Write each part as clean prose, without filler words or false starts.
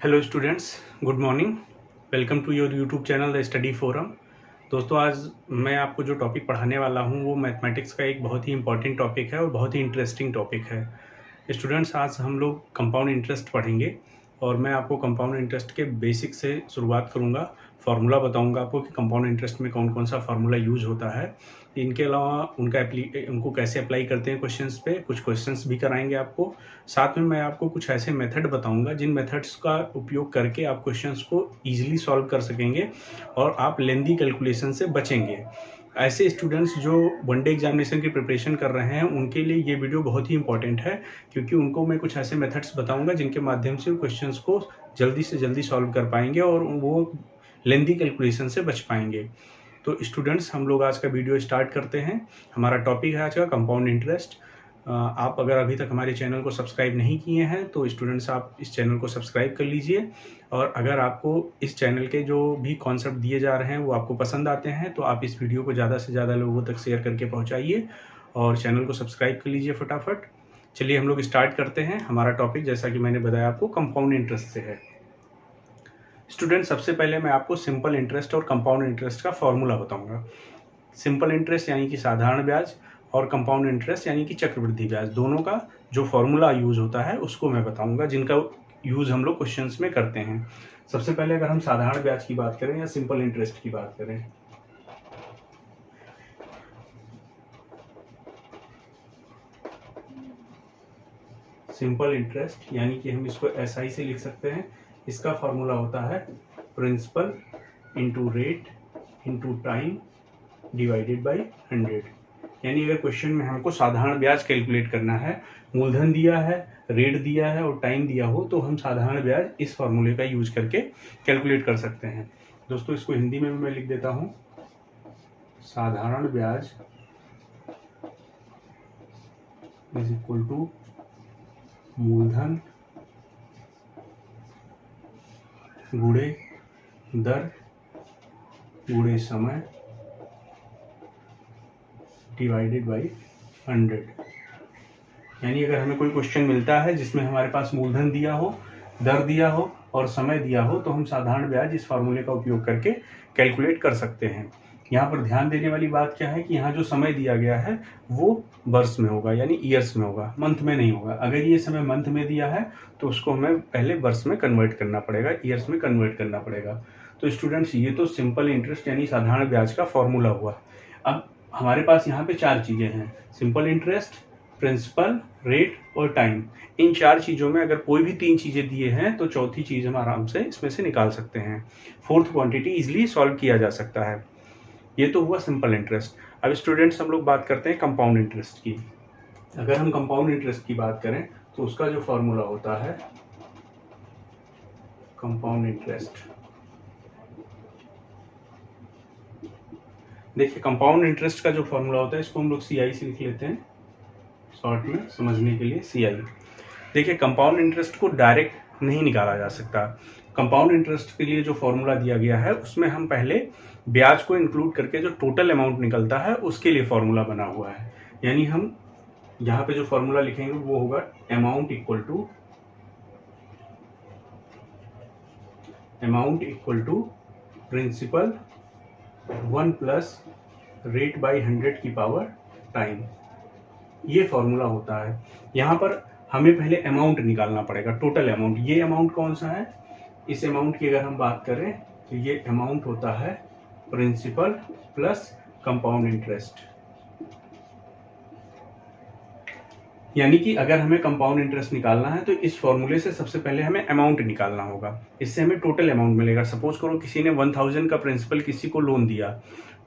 Hello students, good morning. Welcome to your YouTube channel the study forum. दोस्तों, आज मैं आपको जो टॉपिक पढ़ाने वाला हूँ वो मैथमेटिक्स का एक बहुत ही इंपॉर्टेंट टॉपिक है और बहुत ही इंटरेस्टिंग टॉपिक है। स्टूडेंट्स, आज हम लोग कंपाउंड इंटरेस्ट पढ़ेंगे और मैं आपको कंपाउंड इंटरेस्ट के बेसिक से शुरुआत करूँगा। फार्मूला बताऊंगा आपको कि कंपाउंड इंटरेस्ट में कौन कौन सा फार्मूला यूज होता है। इनके अलावा उनको कैसे अप्लाई करते हैं क्वेश्चंस पे, कुछ क्वेश्चंस भी कराएंगे आपको। साथ में मैं आपको कुछ ऐसे मेथड बताऊंगा जिन मेथड्स का उपयोग करके आप क्वेश्चंस को ईजिली सॉल्व कर सकेंगे और आप लेंदी कैलकुलेशन से बचेंगे। ऐसे स्टूडेंट्स जो वनडे एग्जामिनेशन की प्रिपरेशन कर रहे हैं उनके लिए ये वीडियो बहुत ही इंपॉर्टेंट है, क्योंकि उनको मैं कुछ ऐसे मेथड्स बताऊंगा जिनके माध्यम से क्वेश्चंस को जल्दी से जल्दी सॉल्व कर पाएंगे और वो लेंदी कैलकुलेशन से बच पाएंगे। तो स्टूडेंट्स, हम लोग आज का वीडियो स्टार्ट करते हैं। हमारा टॉपिक है आज का कंपाउंड इंटरेस्ट। आप अगर अभी तक हमारे चैनल को सब्सक्राइब नहीं किए हैं तो स्टूडेंट्स आप इस चैनल को सब्सक्राइब कर लीजिए, और अगर आपको इस चैनल के जो भी कॉन्सेप्ट दिए जा रहे हैं वो आपको पसंद आते हैं तो आप इस वीडियो को ज़्यादा से ज़्यादा लोगों तक शेयर करके पहुँचाइए और चैनल को सब्सक्राइब कर लीजिए फटाफट। चलिए हम लोग स्टार्ट करते हैं। हमारा टॉपिक, जैसा कि मैंने बताया आपको, कंपाउंड इंटरेस्ट से है। स्टूडेंट, सबसे पहले मैं आपको सिंपल इंटरेस्ट और कंपाउंड इंटरेस्ट का फॉर्मूला बताऊंगा। सिंपल इंटरेस्ट यानी कि साधारण ब्याज और कंपाउंड इंटरेस्ट यानी कि चक्रवृद्धि ब्याज, दोनों का जो फॉर्मूला यूज होता है उसको मैं बताऊंगा, जिनका यूज हम लोग क्वेश्चंस में करते हैं। सबसे पहले अगर हम साधारण ब्याज की बात करें या सिंपल इंटरेस्ट की बात करें, सिंपल इंटरेस्ट यानी कि हम इसको SI से लिख सकते हैं। इसका फॉर्मूला होता है principal into rate into time divided by 100। यानी अगर क्वेश्चन में हमको साधारण ब्याज कैलकुलेट करना है, मूलधन दिया है, रेट दिया है और टाइम दिया हो, तो हम साधारण ब्याज इस फॉर्मूले का यूज करके कैलकुलेट कर सकते हैं। दोस्तों, इसको हिंदी में भी मैं लिख देता हूं। साधारण ब्याज इज इक्वल टू मूलधन गुणे दर गुणे समय डिवाइडेड बाई 100। यानी अगर हमें कोई क्वेश्चन मिलता है जिसमें हमारे पास मूलधन दिया हो, दर दिया हो और समय दिया हो, तो हम साधारण ब्याज इस फॉर्मूले का उपयोग करके कैलकुलेट कर सकते हैं। यहाँ पर ध्यान देने वाली बात क्या है कि यहाँ जो समय दिया गया है वो वर्ष में होगा, यानी ईयर्स में होगा, मंथ में नहीं होगा। अगर ये समय मंथ में दिया है तो उसको हमें पहले वर्ष में कन्वर्ट करना पड़ेगा, ईयर्स में कन्वर्ट करना पड़ेगा। तो स्टूडेंट्स, ये तो सिंपल इंटरेस्ट यानी साधारण ब्याज का फॉर्मूला हुआ। अब हमारे पास यहाँ पे चार चीजें हैं: सिंपल इंटरेस्ट, प्रिंसिपल, रेट और टाइम। इन चार चीजों में अगर कोई भी तीन चीजें दिए हैं तो चौथी चीज हम आराम से इसमें से निकाल सकते हैं। फोर्थ क्वांटिटी इजिली सॉल्व किया जा सकता है। ये तो हुआ सिंपल इंटरेस्ट। अब स्टूडेंट्स, हम लोग बात करते हैं कंपाउंड इंटरेस्ट की। अगर हम कंपाउंड इंटरेस्ट की बात करें तो उसका जो फॉर्मूला होता है कंपाउंड इंटरेस्ट, देखिए कंपाउंड इंटरेस्ट का जो फॉर्मूला होता है इसको हम लोग CI से लिख लेते हैं, शॉर्ट में समझने के लिए CI। देखिए, कंपाउंड इंटरेस्ट को डायरेक्ट नहीं निकाला जा सकता। कंपाउंड इंटरेस्ट के लिए जो फॉर्मूला दिया गया है उसमें हम पहले ब्याज को इंक्लूड करके जो टोटल अमाउंट निकलता है उसके लिए फॉर्मूला बना हुआ है। यानी हम यहाँ पे जो फॉर्मूला लिखेंगे वो होगा amount equal to principal 1 plus rate by 100 की पावर टाइम। ये फॉर्मूला होता है। यहाँ पर हमें पहले अमाउंट निकालना पड़ेगा, टोटल अमाउंट। ये अमाउंट कौन सा है? इस अमाउंट की अगर हम बात करें तो ये अमाउंट होता है प्रिंसिपल प्लस कंपाउंड इंटरेस्ट। यानी कि अगर हमें कंपाउंड इंटरेस्ट निकालना है तो इस फॉर्मूले से सबसे पहले हमें अमाउंट निकालना होगा। इससे हमें टोटल अमाउंट मिलेगा। सपोज करो किसी ने 1000 का प्रिंसिपल किसी को लोन दिया,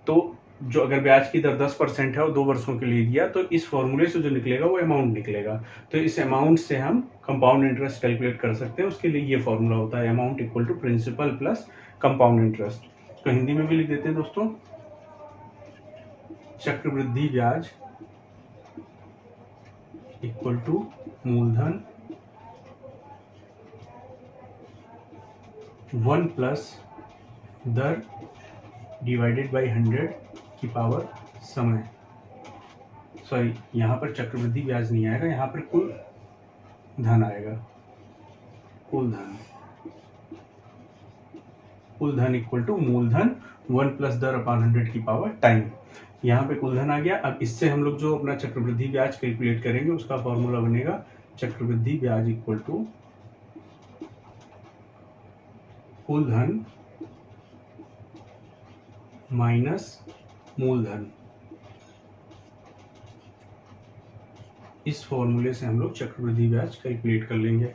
तो जो अगर ब्याज की दर 10% है और 2 वर्षों के लिए दिया, तो इस फॉर्मूले से जो निकलेगा वो अमाउंट निकलेगा। तो इस अमाउंट से हम कंपाउंड इंटरेस्ट कैलकुलेट कर सकते हैं। उसके लिए ये फॉर्मूला होता है amount equal to principal plus compound interest. तो हिंदी में भी लिख देते हैं दोस्तों, चक्रवृद्धि ब्याज इक्वल टू मूलधन 1 प्लस दर डिवाइडेड बाई 100 की पावर समय। सॉरी, यहाँ पर चक्रवृद्धि ब्याज नहीं आएगा, यहाँ पर कुल धन आएगा, कुल धन। कुल धन इक्वल टू मूलधन 1 प्लस दर अपान 100 की पावर टाइम। यहाँ पे कुल धन आ गया। अब इससे हम लोग जो अपना चक्रवृद्धि ब्याज कैलकुलेट करेंगे उसका फॉर्मूला बनेगा चक्रवृद्धि ब्याज इक्वल टू कुल धन माइनस मूलधन। इस फॉर्मूले से हम लोग चक्रवृद्धि ब्याज कैलकुलेट कर लेंगे।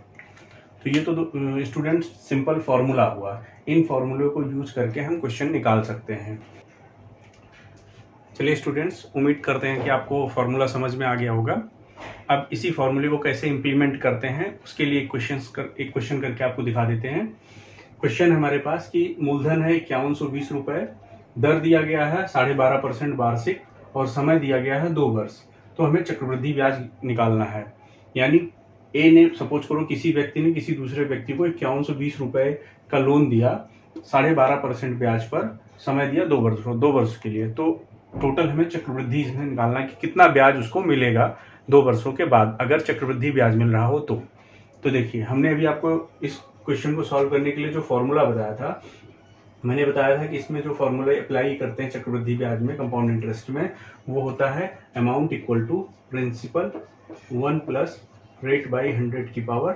तो ये तो स्टूडेंट सिंपल फॉर्मूला हुआ। इन फॉर्मूलों को यूज करके हम क्वेश्चन निकाल सकते हैं। चलिए स्टूडेंट्स, उम्मीद करते हैं कि आपको फॉर्मूला समझ में आ गया होगा। अब इसी फॉर्मूले को कैसे इम्प्लीमेंट करते हैं उसके लिए एक क्वेश्चन करके आपको दिखा देते हैं। क्वेश्चन हमारे पास कि मूलधन है 5120 रुपए, दर दिया गया है 12.5% वार्षिक और समय दिया गया है 2 वर्ष। तो हमें चक्रवृद्धि ब्याज निकालना है। यानी ए ने, सपोज करो किसी व्यक्ति ने किसी दूसरे व्यक्ति को 5120 रुपए का लोन दिया 12.5% ब्याज पर, समय दिया 2 वर्ष के लिए। तो टोटल हमें चक्रवृद्धि इसमें निकालना है कि कितना ब्याज उसको मिलेगा 2 वर्षों के बाद, अगर चक्रवृद्धि ब्याज मिल रहा हो तो देखिए, हमने अभी आपको इस क्वेश्चन को सॉल्व करने के लिए जो फॉर्मूला बताया था, मैंने बताया था कि इसमें जो फॉर्मूला अप्लाई करते हैं चक्रवृद्धि ब्याज में, कंपाउंड इंटरेस्ट में, वो होता है amount equal to principal 1 plus rate by 100 की पावर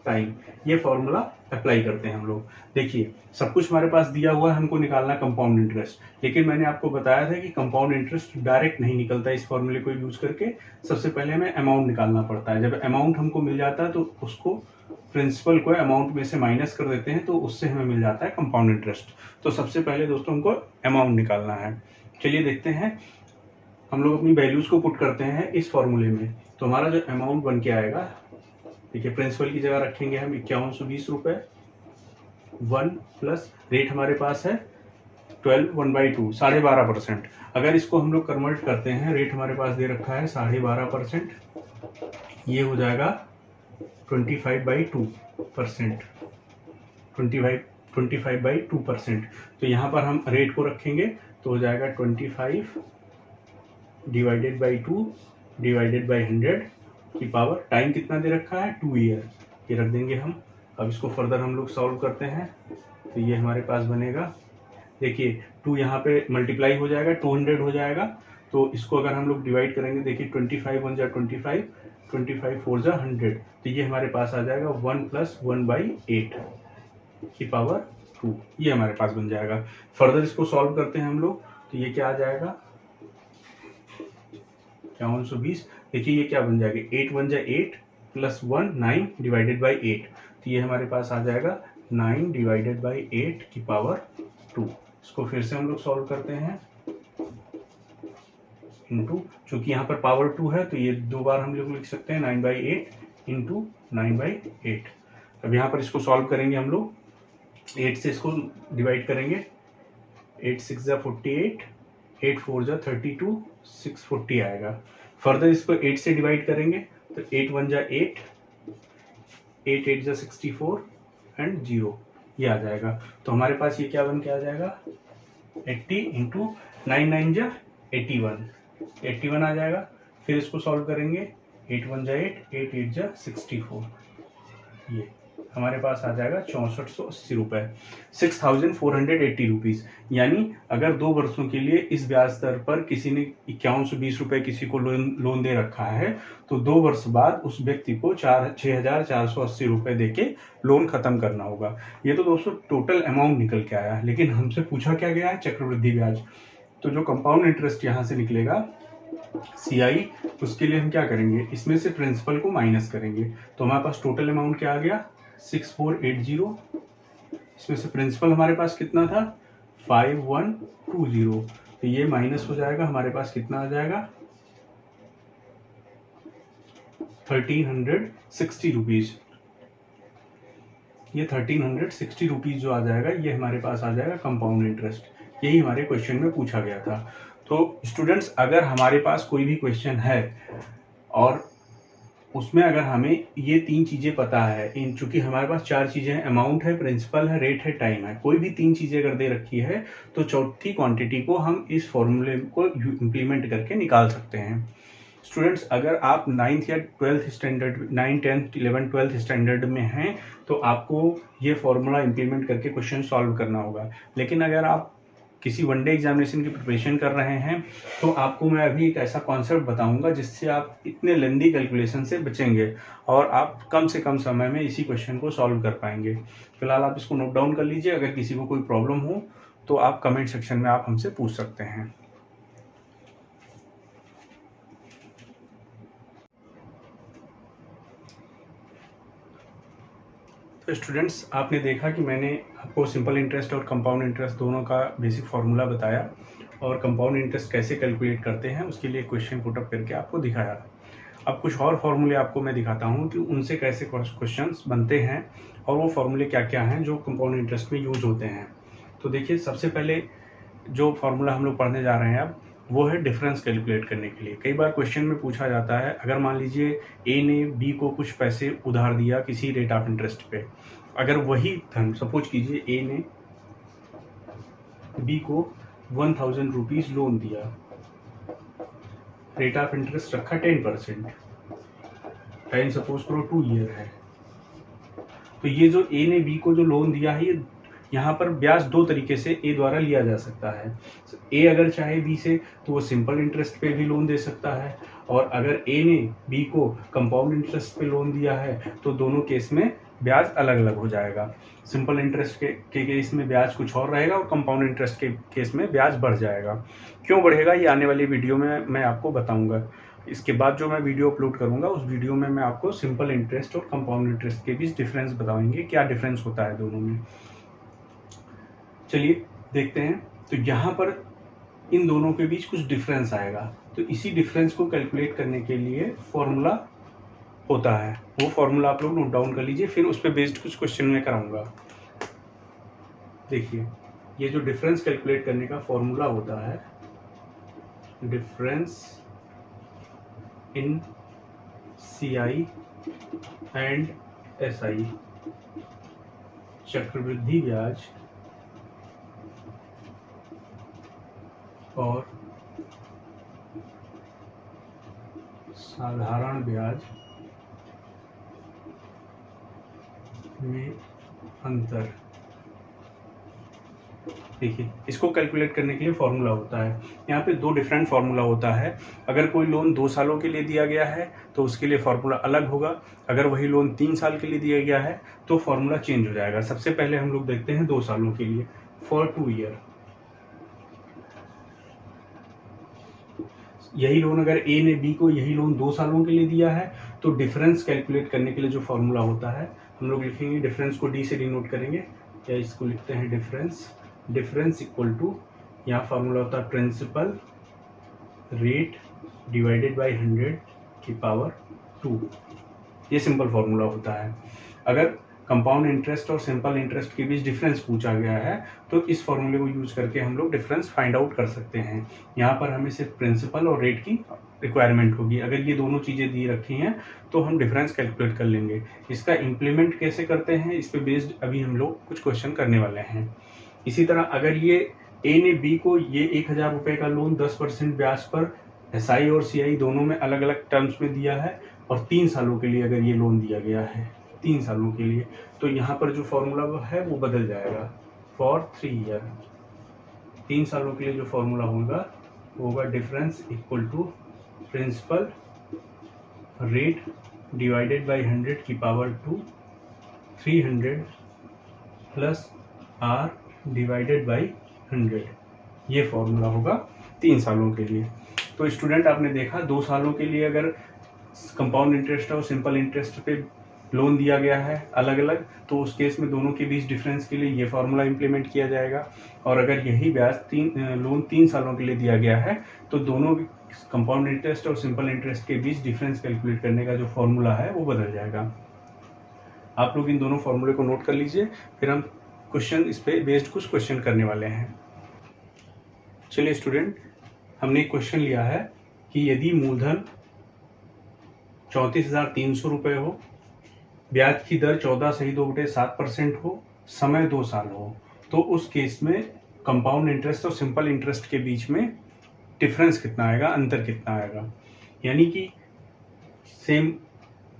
टाइम। ये फॉर्मूला अप्लाई करते हैं हम लोग। देखिए, सब कुछ हमारे पास दिया हुआ है, हमको निकालना कंपाउंड इंटरेस्ट। लेकिन मैंने आपको बताया था कि कंपाउंड इंटरेस्ट डायरेक्ट नहीं निकलता इस फॉर्मूले को यूज करके। सबसे पहले हमें अमाउंट निकालना पड़ता है। जब अमाउंट हमको मिल जाता है तो उसको, प्रिंसिपल को अमाउंट में से माइनस कर देते हैं, तो उससे हमें मिल जाता है कंपाउंड इंटरेस्ट। तो सबसे पहले दोस्तों हमको अमाउंट निकालना है। चलिए देखते हैं, हम लोग अपनी वैल्यूज को पुट करते हैं इस फॉर्मूले में। तो हमारा जो अमाउंट बन के आएगा, देखिए प्रिंसिपल की जगह रखेंगे हम 5120 रुपए, 1 प्लस रेट हमारे पास है 12 1/2 12.5%। अगर इसको हम लोग कन्वर्ट करते हैं, रेट हमारे पास दे रखा है 12.5%, ये हो जाएगा 25/2%, 25/2%। तो यहाँ पर हम रेट को रखेंगे तो हो जाएगा 25 डिवाइडेड बाई 2 डिवाइडेड बाई 100 की पावर टाइम कितना दे रखा है 2 ईयर, ये रख देंगे हम। अब इसको फर्दर हम लोग सॉल्व करते हैं तो ये हमारे पास बनेगा, देखिए 2 यहाँ पे मल्टीप्लाई हो जाएगा, 200 हो जाएगा। तो इसको अगर हम लोग डिवाइड करेंगे, देखिए 25 1 जा 25, 25 4 जा 100, तो ये हमारे पास आ जाएगा 1 प्लस 1/8 की पावर 2, ये हमारे पास बन जाएगा। फर्दर इसको सॉल्व करते हैं हम लोग तो ये क्या आ जाएगा 5120, देखिए ये क्या बन जाएगा 8 1 जा 8 प्लस 1 9 डिवाइडेड बाई 8, तो ये हमारे पास आ जाएगा 9 डिवाइडेड बाई 8 की पावर 2। इसको फिर से हम लोग सॉल्व करते हैं इंटू, चूंकि यहाँ पर पावर 2 है तो ये 2 बार हम लोग लिख सकते हैं 9/8 इंटू 9/8। अब यहाँ पर इसको सॉल्व करेंगे हम लोग, 8 से इसको डिवाइड करेंगे, 8 6 जा 48, 8 4 जा 32, 640 आएगा। फर्दर इसको 8 से डिवाइड करेंगे तो 8 1 जा 8, 8 8 जा 64 एंड 0, ये आ जाएगा। तो हमारे पास ये क्या बन के आ जाएगा 80 इंटू 9 9 जा 81 आ जाएगा। फिर इसको सॉल्व करेंगे, 8 1 जा 8, 8 8 जा 64, ये हमारे पास आ जाएगा 6480 रुपए, 6480 रुपीज। यानी अगर 2 वर्षों के लिए इस ब्याज दर पर किसी ने 5120 रुपए किसी को लोन दे रखा है, तो 2 वर्ष बाद उस व्यक्ति को 6480 रुपए देके लोन खत्म करना होगा। ये तो दोस्तों टोटल अमाउंट निकल के आया, लेकिन हमसे पूछा क्या गया है चक्रवृद्धि ब्याज। तो जो कंपाउंड इंटरेस्ट यहाँ से निकलेगा CI, उसके लिए हम क्या करेंगे, इसमें से प्रिंसिपल को माइनस करेंगे। तो हमारे पास टोटल अमाउंट क्या आ गया 6480, इसमें से प्रिंसिपल हमारे पास कितना था 5120, तो ये माइनस हो जाएगा, हमारे पास कितना आ जाएगा 1360 रुपीज। ये 1360 रुपीज जो आ जाएगा, ये हमारे पास आ जाएगा कंपाउंड इंटरेस्ट। यही हमारे क्वेश्चन में पूछा गया था। तो स्टूडेंट्स, अगर हमारे पास कोई भी क्वेश्चन है और उसमें अगर हमें ये 3 चीजें पता है, इन चूंकि हमारे पास 4 चीजें हैं, अमाउंट है, प्रिंसिपल है, रेट है, टाइम है, कोई भी 3 चीजें अगर दे रखी है तो चौथी क्वांटिटी को हम इस फॉर्मूले को इम्प्लीमेंट करके निकाल सकते हैं। स्टूडेंट्स, अगर आप 9th या 12th standard 9, 10th, 11, 12th standard में हैं तो आपको ये फॉर्मूला इम्प्लीमेंट करके क्वेश्चन सॉल्व करना होगा। लेकिन अगर आप किसी वनडे एग्जामिनेशन की प्रिपरेशन कर रहे हैं तो आपको मैं अभी एक ऐसा कॉन्सेप्ट बताऊंगा जिससे आप इतने लेंदी कैलकुलेशन से बचेंगे और आप कम से कम समय में इसी क्वेश्चन को सॉल्व कर पाएंगे। फिलहाल आप इसको नोट डाउन कर लीजिए। अगर किसी को कोई प्रॉब्लम हो तो आप कमेंट सेक्शन में आप हमसे पूछ सकते हैं। तो स्टूडेंट्स, आपने देखा कि मैंने आपको सिंपल इंटरेस्ट और कंपाउंड इंटरेस्ट दोनों का बेसिक फार्मूला बताया और कंपाउंड इंटरेस्ट कैसे कैलकुलेट करते हैं उसके लिए क्वेश्चन पुट अप करके आपको दिखाया। अब कुछ और फार्मूले आपको मैं दिखाता हूँ कि उनसे कैसे क्वेश्चंस बनते हैं और वो फार्मूले क्या क्या हैं जो कंपाउंड इंटरेस्ट में यूज होते हैं। तो देखिए, सबसे पहले जो फार्मूला हम लोग पढ़ने जा रहे हैं अब वो है डिफरेंस कैलकुलेट करने के लिए। कई बार क्वेश्चन में पूछा जाता है, अगर मान लीजिए ए ने बी को कुछ पैसे उधार दिया किसी रेट ऑफ इंटरेस्ट पे, अगर वही धन, सपोज कीजिए ए ने बी को 1000 रुपीज लोन दिया, रेट ऑफ इंटरेस्ट रखा 10%, टाइम सपोज करो 2 ईयर है। तो ये जो ए ने बी को जो लोन दिया है, ये यहाँ पर ब्याज दो तरीके से ए द्वारा लिया जा सकता है। ए अगर चाहे बी से तो वो सिंपल इंटरेस्ट पे भी लोन दे सकता है, और अगर ए ने बी को कंपाउंड इंटरेस्ट पे लोन दिया है तो दोनों केस में ब्याज अलग अलग हो जाएगा। सिंपल इंटरेस्ट के केस में ब्याज कुछ और रहेगा और कंपाउंड इंटरेस्ट के केस में ब्याज बढ़ जाएगा। क्यों बढ़ेगा ये आने वाली वीडियो में मैं आपको बताऊंगा। इसके बाद जो मैं वीडियो अपलोड करूंगा उस वीडियो में मैं आपको सिंपल इंटरेस्ट और कंपाउंड इंटरेस्ट के बीच डिफरेंस बताएंगे, क्या डिफरेंस होता है दोनों में। चलिए देखते हैं। तो यहाँ पर इन दोनों के बीच कुछ डिफरेंस आएगा, तो इसी डिफरेंस को कैलकुलेट करने के लिए फॉर्मूला होता है। वो फॉर्मूला आप लोग नोट डाउन कर लीजिए, फिर उस पर बेस्ड कुछ क्वेश्चन में कराऊंगा। देखिए, ये जो डिफरेंस कैलकुलेट करने का फॉर्मूला होता है, difference in CI and SI, चक्रवृद्धि ब्याज और साधारण ब्याज में अंतर। देखिए, इसको कैलकुलेट करने के लिए फॉर्मूला होता है। यहाँ पे दो डिफरेंट फॉर्मूला होता है। अगर कोई लोन 2 सालों के लिए दिया गया है तो उसके लिए फॉर्मूला अलग होगा। अगर वही लोन 3 साल के लिए दिया गया है तो फॉर्मूला चेंज हो जाएगा। सबसे पहले हम लोग देखते हैं 2 सालों के लिए, फॉर 2 ईयर। यही लोन अगर ए ने बी को यही लोन 2 सालों के लिए दिया है तो डिफरेंस कैलकुलेट करने के लिए जो फॉर्मूला होता है हम लोग लिखेंगे, डिफरेंस को डी से डिनोट करेंगे, या इसको लिखते हैं डिफरेंस इक्वल टू, यहाँ फॉर्मूला होता है प्रिंसिपल रेट डिवाइडेड बाय 100 की पावर 2। ये सिंपल फॉर्मूला होता है। अगर कंपाउंड इंटरेस्ट और सिंपल इंटरेस्ट के बीच डिफरेंस पूछा गया है तो इस फॉर्मूले को यूज करके हम लोग डिफरेंस फाइंड आउट कर सकते हैं। यहाँ पर हमें सिर्फ प्रिंसिपल और रेट की रिक्वायरमेंट होगी। अगर ये दोनों चीज़ें दी रखी हैं तो हम डिफरेंस कैलकुलेट कर लेंगे। इसका इम्प्लीमेंट कैसे करते हैं इस पे बेस्ड अभी हम लोग कुछ क्वेश्चन करने वाले हैं। इसी तरह अगर ये ए ने बी को ये 1000 रुपये का लोन 10% ब्याज पर SI और CI दोनों में अलग अलग टर्म्स में दिया है और 3 सालों के लिए अगर ये लोन दिया गया है, 3 सालों के लिए, तो यहाँ पर जो फॉर्मूला है वो बदल जाएगा। फॉर 3 ईयर, 3 सालों के लिए जो फॉर्मूला होगा वो होगा difference equal to principal rate divided by 100 की power 2, 300 plus R divided by 100। ये फॉर्मूला होगा 3 सालों के लिए। तो स्टूडेंट, आपने देखा 2 सालों के लिए अगर कंपाउंड इंटरेस्ट और सिंपल इंटरेस्ट पे लोन दिया गया है अलग अलग, तो उस केस में दोनों के बीच डिफरेंस के लिए ये फार्मूला इंप्लीमेंट किया जाएगा। और अगर यही ब्याज लोन 3 सालों के लिए दिया गया है तो दोनों कंपाउंड इंटरेस्ट और सिंपल इंटरेस्ट के बीच डिफरेंस कैलकुलेट करने का जो फॉर्मूला है वो बदल जाएगा। आप लोग इन दोनों फॉर्मूले को नोट कर लीजिए, फिर हम क्वेश्चन इस पे बेस्ड कुछ क्वेश्चन करने वाले हैं। चलिए स्टूडेंट, हमने एक क्वेश्चन लिया है कि यदि मूलधन 34,300 रुपये हो, ब्याज की दर 14.2/7% हो, समय 2 साल हो, तो उस केस में कंपाउंड इंटरेस्ट और सिंपल इंटरेस्ट के बीच में डिफरेंस कितना आएगा, अंतर कितना आएगा। यानी कि सेम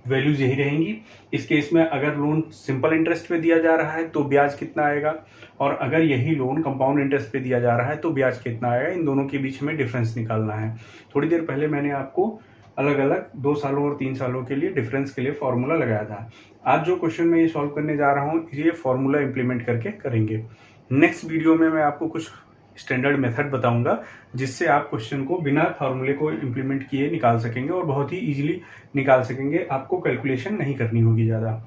वैल्यूज यही रहेंगी। इस केस में अगर लोन सिंपल इंटरेस्ट पे दिया जा रहा है तो ब्याज कितना आएगा, और अगर यही लोन कंपाउंड इंटरेस्ट पे दिया जा रहा है तो ब्याज कितना आएगा, इन दोनों के बीच में डिफरेंस निकालना है। थोड़ी देर पहले मैंने आपको अलग अलग 2 सालों और 3 सालों के लिए डिफरेंस के लिए फॉर्मूला लगाया था। आज जो क्वेश्चन मैं ये सॉल्व करने जा रहा हूँ ये फॉर्मूला इंप्लीमेंट करके करेंगे। नेक्स्ट वीडियो में मैं आपको कुछ स्टैंडर्ड मेथड बताऊंगा जिससे आप क्वेश्चन को बिना फार्मूले को इंप्लीमेंट किए निकाल सकेंगे और बहुत ही इजीली निकाल सकेंगे, आपको कैलकुलेशन नहीं करनी होगी ज़्यादा।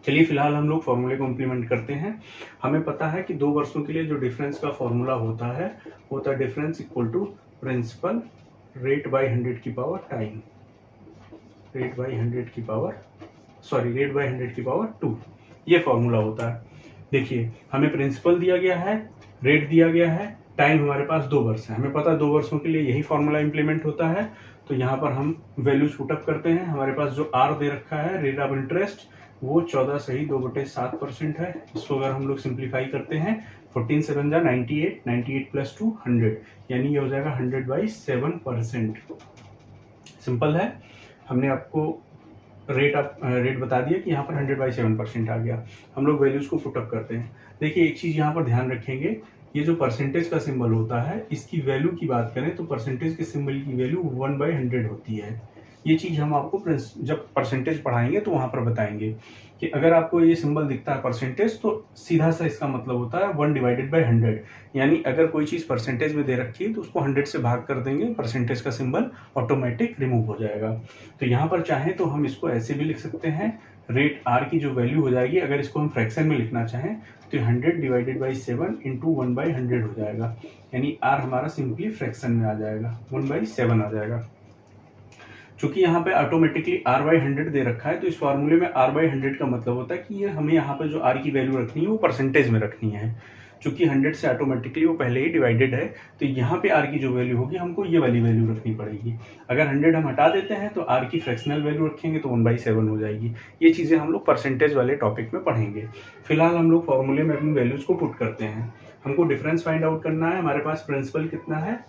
चलिए फिलहाल हम लोग फॉर्मूले को इंप्लीमेंट करते हैं। हमें पता है कि 2 वर्षों के लिए जो डिफरेंस का फॉर्मूला होता है वो होता है difference equal to principal rate by 100 की पावर टाइम, रेट बाई 100 की पावर 2, ये फॉर्मूला होता है। देखिए हमें प्रिंसिपल दिया गया है, रेट दिया गया है, टाइम हमारे पास 2 वर्ष है, हमें पता है 2 वर्षों के लिए यही फॉर्मूला इंप्लीमेंट होता है। तो यहाँ पर हम वैल्यूज पुटअप करते हैं। हमारे पास जो आर दे रखा है रेट ऑफ इंटरेस्ट वो 14 सही 2/7% है। इसको अगर हम लोग सिंप्लीफाई करते हैं 14 7 जा 98, 98 प्लस 2 100, यानी ये हो जाएगा 100/7%। सिंपल है। हमने आपको रेट बता दिया कि यहाँ पर 100/7% आ गया। हम लोग वैल्यूज को पुटअप करते हैं। देखिए एक चीज यहाँ पर ध्यान रखेंगे, ये जो परसेंटेज का सिंबल होता है इसकी वैल्यू की बात करें तो परसेंटेज के सिंबल की वैल्यू 1/100 होती है। ये चीज हम आपको जब परसेंटेज पढ़ाएंगे तो वहां पर बताएंगे कि अगर आपको ये सिंबल दिखता है परसेंटेज तो सीधा सा इसका मतलब होता है 1/100, यानी अगर कोई चीज परसेंटेज में दे रखी है तो उसको 100 से भाग कर देंगे, परसेंटेज का सिंबल ऑटोमेटिक रिमूव हो जाएगा। तो यहाँ पर चाहें तो हम इसको ऐसे भी लिख सकते हैं, रेट आर की जो वैल्यू हो जाएगी अगर इसको हम फ्रैक्शन में लिखना चाहें तो 100/7 इंटू 1/100 हो जाएगा, यानी आर हमारा सिंपली फ्रैक्शन में आ जाएगा, 1/7 आ जाएगा। चूंकि यहाँ पे ऑटोमेटिकली r/100 दे रखा है तो इस फॉर्मूले में r/100 का मतलब होता है कि ये हमें यहाँ पे जो r की वैल्यू रखनी है वो परसेंटेज में रखनी है। चूंकि 100 से ऑटोमेटिकली वो पहले ही डिवाइडेड है तो यहाँ पे r की जो वैल्यू होगी हमको ये वाली वैल्यू रखनी पड़ेगी। अगर 100 हम हटा देते हैं तो r की फ्रैक्शनल वैल्यू रखेंगे तो 1/7 हो जाएगी। ये चीज़ें हम लोग परसेंटेज वाले टॉपिक में पढ़ेंगे। फिलहाल हम लोग फॉर्मूले में अपनी वैल्यूज को पुट करते हैं। हमको डिफरेंस फाइंड आउट करना है। हमारे पास प्रिंसिपल कितना है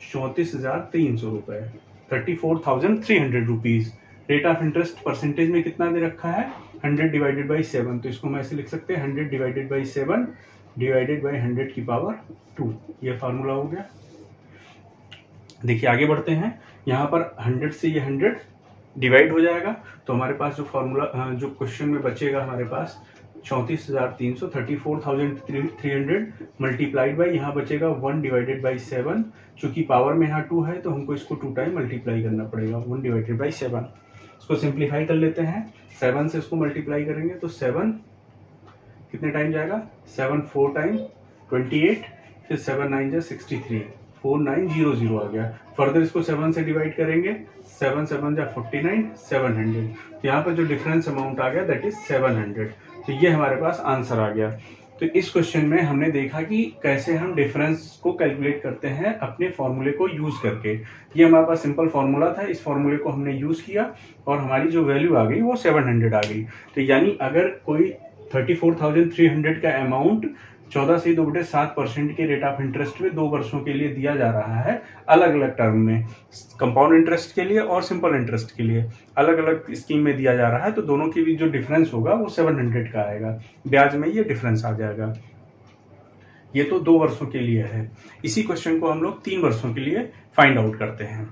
34,300 रुपये, 34,300 rupees. Rate of interest percentage में कितना दे रखा है 100/7, तो इसको हम ऐसे लिख सकते हैं 100/7 डिवाइडेड बाई 100 की पावर 2, ये फार्मूला हो गया। देखिए आगे बढ़ते हैं। यहाँ पर 100 से ये 100 डिवाइड हो जाएगा तो हमारे पास जो फॉर्मूला जो क्वेश्चन में बचेगा हमारे पास 34,300, 34,300 मल्टीप्लाइड बाई यहाँ बचेगा 1/7। चूंकि पावर में यहाँ 2 है तो हमको इसको 2 टाइम मल्टीप्लाई करना पड़ेगा, 1/7। इसको सिंप्लीफाई कर लेते हैं, 7 से इसको मल्टीप्लाई करेंगे तो 7 कितने टाइम जाएगा 7 4 टाइम 28, फिर 7 9 जा 63, 4900 आ गया। फर्दर इसको 7 से डिवाइड करेंगे, 7 7 जा 49, 700। तो यहाँ पर जो डिफरेंस अमाउंट आ गया दैट इज 700। तो ये हमारे पास आंसर आ गया। तो इस क्वेश्चन में हमने देखा कि कैसे हम डिफरेंस को कैलकुलेट करते हैं अपने फॉर्मूले को यूज करके। ये हमारे पास सिंपल फॉर्मूला था, इस फॉर्मूले को हमने यूज किया और हमारी जो वैल्यू आ गई वो 700 आ गई। तो यानी अगर कोई 34,300 का अमाउंट 14 से 2/7% के रेट ऑफ इंटरेस्ट में 2 वर्षों के लिए दिया जा रहा है, अलग अलग टर्म में, कंपाउंड इंटरेस्ट के लिए और सिंपल इंटरेस्ट के लिए अलग अलग स्कीम में दिया जा रहा है, तो दोनों के बीच जो डिफरेंस होगा वो 700 का आएगा। ब्याज में ये डिफरेंस आ जाएगा। ये तो 2 वर्षों के लिए है। इसी क्वेश्चन को हम लोग 3 वर्षों के लिए फाइंड आउट करते हैं।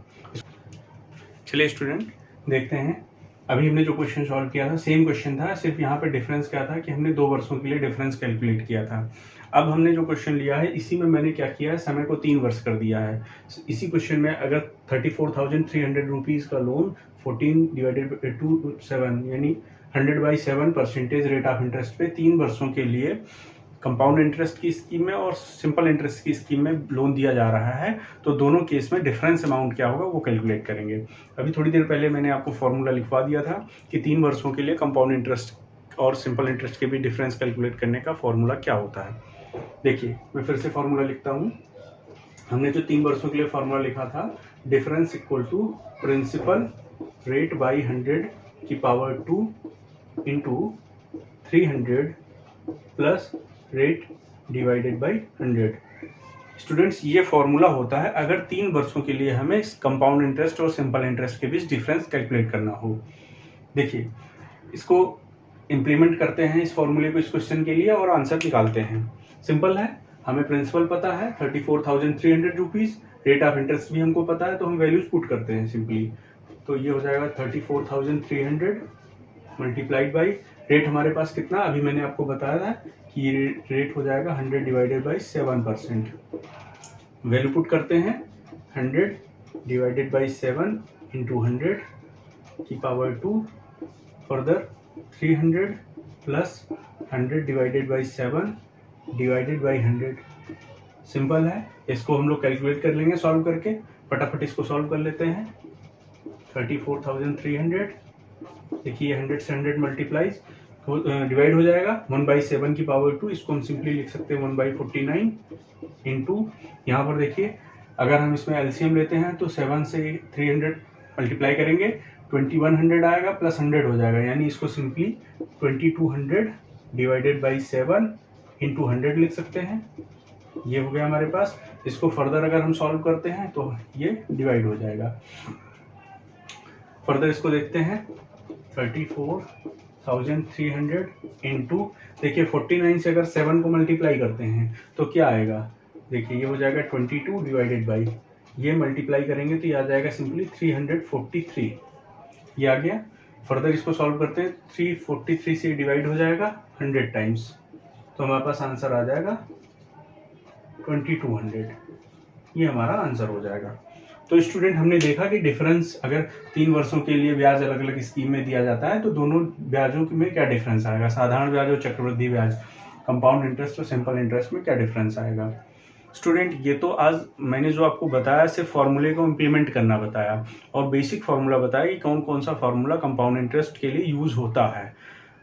चलिए स्टूडेंट देखते हैं। अभी हमने जो क्वेश्चन सॉल्व किया था सेम क्वेश्चन था, सिर्फ यहाँ पे डिफरेंस क्या था कि हमने 2 वर्षों के लिए डिफरेंस कैलकुलेट किया था। अब हमने जो क्वेश्चन लिया है इसी में मैंने क्या किया है, समय को 3 वर्ष कर दिया है। इसी क्वेश्चन में अगर 34,300 रुपीज का लोन 14/7 यानी 100/7 परसेंटेज रेट ऑफ इंटरेस्ट पे 3 वर्षों के लिए कंपाउंड इंटरेस्ट की स्कीम में और सिंपल इंटरेस्ट की स्कीम में लोन दिया जा रहा है, तो दोनों केस में डिफरेंस अमाउंट क्या होगा वो कैलकुलेट करेंगे। अभी थोड़ी देर पहले मैंने आपको फॉर्मूला लिखवा दिया था कि 3 वर्षों के लिए कंपाउंड इंटरेस्ट और सिंपल इंटरेस्ट के भी डिफरेंस कैलकुलेट करने का फॉर्मूला क्या होता है। देखिए मैं फिर से फॉर्मूला लिखता हूँ। हमने जो 3 वर्षों के लिए फॉर्मूला लिखा था, difference equal to principal rate by 100 की power 2 into 300 plus rate divided by 100। Students ये फॉर्मूला होता है अगर 3 वर्षों के लिए हमें कंपाउंड इंटरेस्ट और सिंपल इंटरेस्ट के बीच डिफरेंस कैलकुलेट करना हो। देखिए, इसको इम्प्लीमेंट करते हैं इस फॉर्मूले को इस क्वेश्चन के लिए और आंसर निकालते हैं। सिंपल है, हमें प्रिंसिपल पता है 34,300 रुपीज़, रेट ऑफ इंटरेस्ट भी हमको पता है, तो हम वैल्यूज पुट करते हैं सिंपली। तो ये हो जाएगा 34,300 मल्टीप्लाइड बाई रेट हमारे पास कितना, अभी मैंने आपको बताया था कि रेट हो जाएगा 100 डिवाइडेड बाई 7%। वैल्यू पुट करते हैं 100 डिवाइडेड बाई 7 इंटू 100 की power 2, further 300 plus 100 divided by 7 divided by 100। Simple है, इसको हम लोग कैलकुलेट कर लेंगे सॉल्व करके। फटाफट इसको सॉल्व कर लेते हैं। 34,300, देखिए 100 से 100 मल्टीप्लाइज डिवाइड हो जाएगा 1/7 की पावर 2, इसको हम सिंपली लिख सकते हैं 1/49 इंटू, यहाँ पर देखिए अगर हम इसमें एलसीएम लेते हैं तो 7 से 300 मल्टीप्लाई करेंगे 2100 आएगा प्लस 100 हो जाएगा, यानी इसको सिंपली 2200 डिवाइडेड बाई 7 इंटू 100 लिख सकते हैं। ये हो गया हमारे पास। इसको फर्दर अगर हम सॉल्व करते हैं तो ये डिवाइड हो जाएगा। फर्दर इसको देखते हैं 34,300 इंटू, देखिए 49 से अगर 7 को मल्टीप्लाई करते हैं तो क्या आएगा, देखिए ये हो जाएगा 22 डिवाइडेड बाई, ये मल्टीप्लाई करेंगे तो ये आ जाएगा सिंपली 343, ये आ गया। फर्दर इसको सॉल्व करते हैं, 343 से डिवाइड हो जाएगा 100 टाइम्स, तो हमारे पास आंसर आ जाएगा 2200, ये हमारा आंसर हो जाएगा। तो स्टूडेंट, हमने देखा कि डिफरेंस अगर 3 वर्षों के लिए ब्याज अलग अलग स्कीम में दिया जाता है तो दोनों ब्याजों में क्या डिफरेंस आएगा, साधारण ब्याज और चक्रवृद्धि ब्याज, कंपाउंड इंटरेस्ट और सिंपल इंटरेस्ट में क्या डिफरेंस आएगा। स्टूडेंट, ये तो आज मैंने जो आपको बताया सिर्फ फॉर्मूले को इम्प्लीमेंट करना बताया और बेसिक फार्मूला बताया कि कौन कौन सा फार्मूला कंपाउंड इंटरेस्ट के लिए यूज होता है।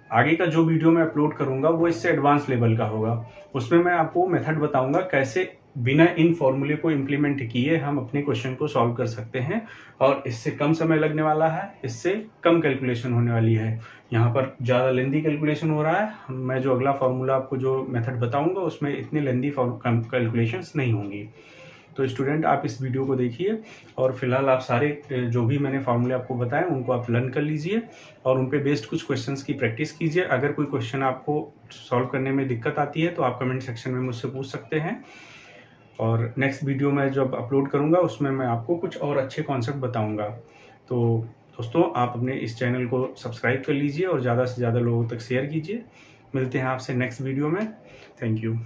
आगे का जो वीडियो मैं अपलोड करूंगा वो इससे एडवांस लेवल का होगा, उसमें मैं आपको मेथड बताऊंगा कैसे बिना इन फॉर्मूले को इम्प्लीमेंट किए हम अपने क्वेश्चन को सॉल्व कर सकते हैं, और इससे कम समय लगने वाला है, इससे कम कैलकुलेशन होने वाली है। यहाँ पर ज़्यादा लेंदी कैलकुलेशन हो रहा है, मैं जो अगला फार्मूला आपको जो मेथड बताऊंगा उसमें इतनी लेंदी कैलकुलेशंस नहीं होंगी। तो स्टूडेंट, आप इस वीडियो को देखिए और फिलहाल आप सारे जो भी मैंने फार्मूले आपको बताए उनको आप लर्न कर लीजिए और उन पे बेस्ड कुछ क्वेश्चंस की प्रैक्टिस कीजिए। अगर कोई क्वेश्चन आपको सॉल्व करने में दिक्कत आती है तो आप कमेंट सेक्शन में मुझसे पूछ सकते हैं, और नेक्स्ट वीडियो मैं जब अपलोड करूंगा उसमें मैं आपको कुछ और अच्छे कॉन्सेप्ट बताऊंगा। तो दोस्तों, आप अपने इस चैनल को सब्सक्राइब कर लीजिए और ज़्यादा से ज़्यादा लोगों तक शेयर कीजिए। मिलते हैं आपसे नेक्स्ट वीडियो में। Thank you.